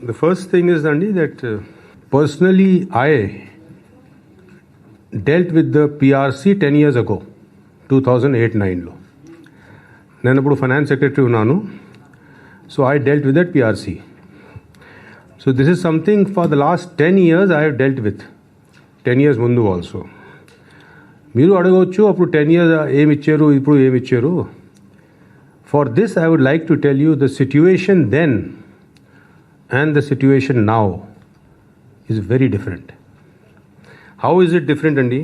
The first thing is, Andy, that personally I dealt with the PRC 10 years ago, 2008-9 లో నేను ఇప్పుడు finance secretary ఉన్నాను. So I dealt with that PRC. So this is something for the last 10 years I have dealt with. 10 years ముందు also. మీరు అడగవచ్చు అప్పుడు 10 years ఏమి ఇచ్చారు, ఇప్పుడు ఏమి ఇచ్చారు. For this I would like to tell you the situation then and the situation now is very different. How is it different, Andy?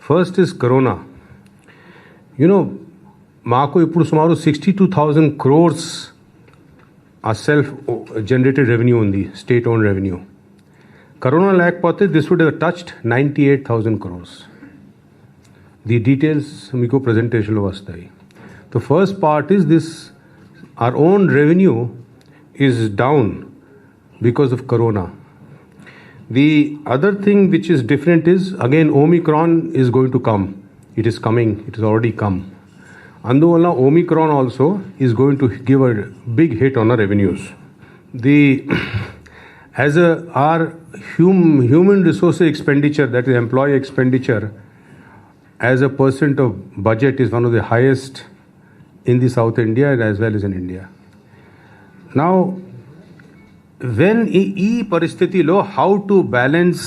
First is Corona. You know, మాకు ఇప్పుడు సుమారు 62,000 crores ఆ సెల్ఫ్ జనరేటెడ్ రెవెన్యూ ఉంది, state own revenue. Corona లేకపోతే this would have touched 98,000 crores. The details మీకు ప్రజెంటేషన్లో వస్తాయి. The first part is this, our own revenue is down because of Corona. The other thing which is different is, again, Omicron is going to come. It is coming. It has already come. అందువల్ల Omicron also is going to give a big hit on our revenues. Our human resource expenditure, that is employee expenditure, as a percent of budget is one of the highest in the South India as well as in India. Now, when ee paristhiti lo, how to balance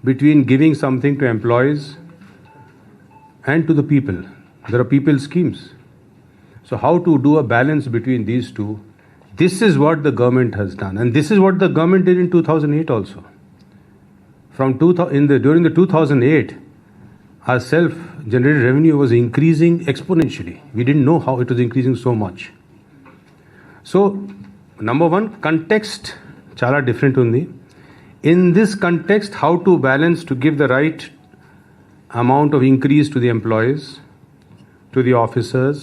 between giving something to employees and to the people? There are people schemes. So how to do a balance between these two? This is what the government has done, and this is what the government did in 2008 also. During the 2008, our self-generated revenue was increasing exponentially. We didn't know how it was increasing so much. So, number one, context chala different undi. In this context, how to balance to give the right amount of increase to the employees, to the officers,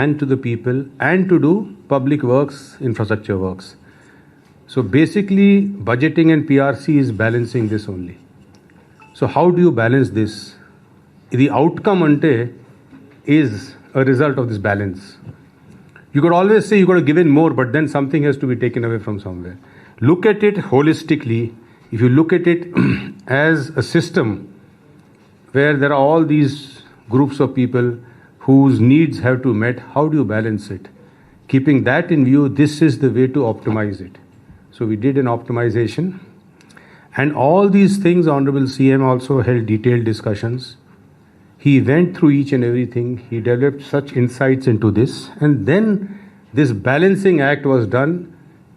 and to the people, and to do public works, infrastructure works. So basically, budgeting and PRC is balancing this only. So how do you balance this? The outcome ante is a result of this balance. You could always say you got to give in more, but then something has to be taken away from somewhere. Look at it holistically. If you look at it as a system where there are all these groups of people whose needs have to be met, how do you balance it? Keeping that in view, this is the way to optimize it. So we did an optimization, and all these things, Honorable CM also held detailed discussions. He went through each and everything. He developed such insights into this, and then this balancing act was done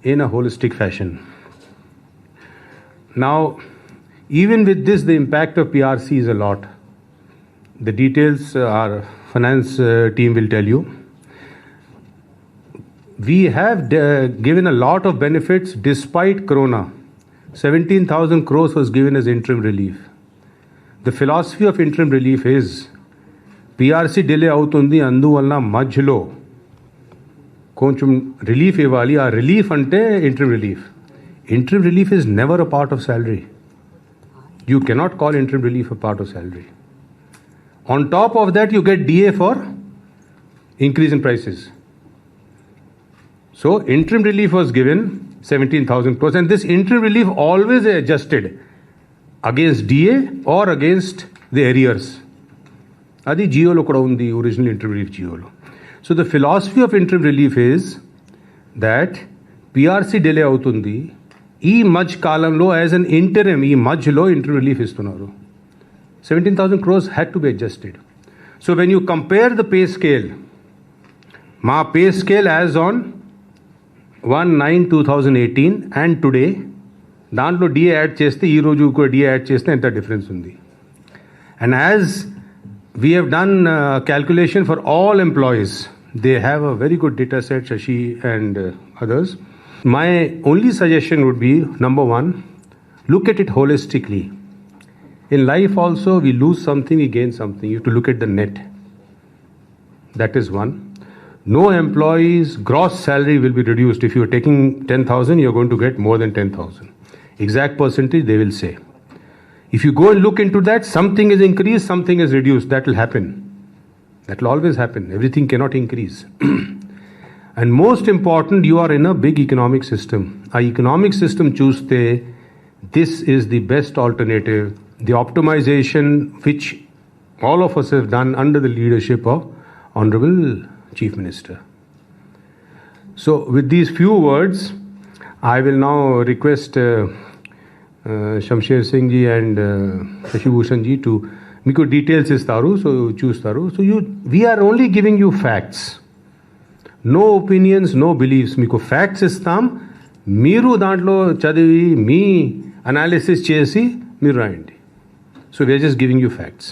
in a holistic fashion. Now, even with this, the impact of PRC is a lot. The details our finance team will tell you. We have given a lot of benefits despite Corona. 17,000 crores was given as interim relief. The philosophy of interim relief is PRC delay అవుతుంది, అందువల్ల మధ్యలో కొంచెం relief ఇవ్వాలి. ఆ relief అంటే interim relief. Interim relief is never a part of salary. You cannot call interim relief a part of salary. On top of that, you get DA for increase in prices. So interim relief was given 17,000 crores, and this interim relief always adjusted against DA or against the arrears. Adi GO lo kuda undi, original interim relief GO lo. So the philosophy of interim relief is that PRC delay avutundi, ee maj kalamlo as an interim, ee majlo interim relief istunnaru. 17,000 crores had to be adjusted. So when you compare the pay scale, my pay scale as on 1/9/2018 and today, దాంట్లో DA add చేస్తే ఈ రోజు DA add చేస్తే ఎంత difference ఉంది. And as we have done calculation for all employees, they have a very good data set, Shashi and others. My only suggestion would be, number one, look at it holistically. In life also, we lose something, we gain something. You have to look at the net. That is one. No employee's gross salary will be reduced. If you are taking 10,000, you are going to get more than 10,000. Exact percentage they will say. If you go and look into that, something is increased, something is reduced. That will happen. That will always happen. Everything cannot increase. And most important, you are in a big economic system. A economic system చూస్తే this is the best alternative, the optimization which all of us have done under the leadership of Honorable Chief Minister. So with these few words, I will now request Shamsher Singh ji and Shashi Bhushan ji to మీకు details ఇస్తారు, so చూస్తారు. So we're only giving you facts, no opinions, no beliefs. మీకు facts ఇస్తాం, మీరు దాంట్లో చదివి మీ analysis చేసి మీరు రాయండి. So we're just giving you facts.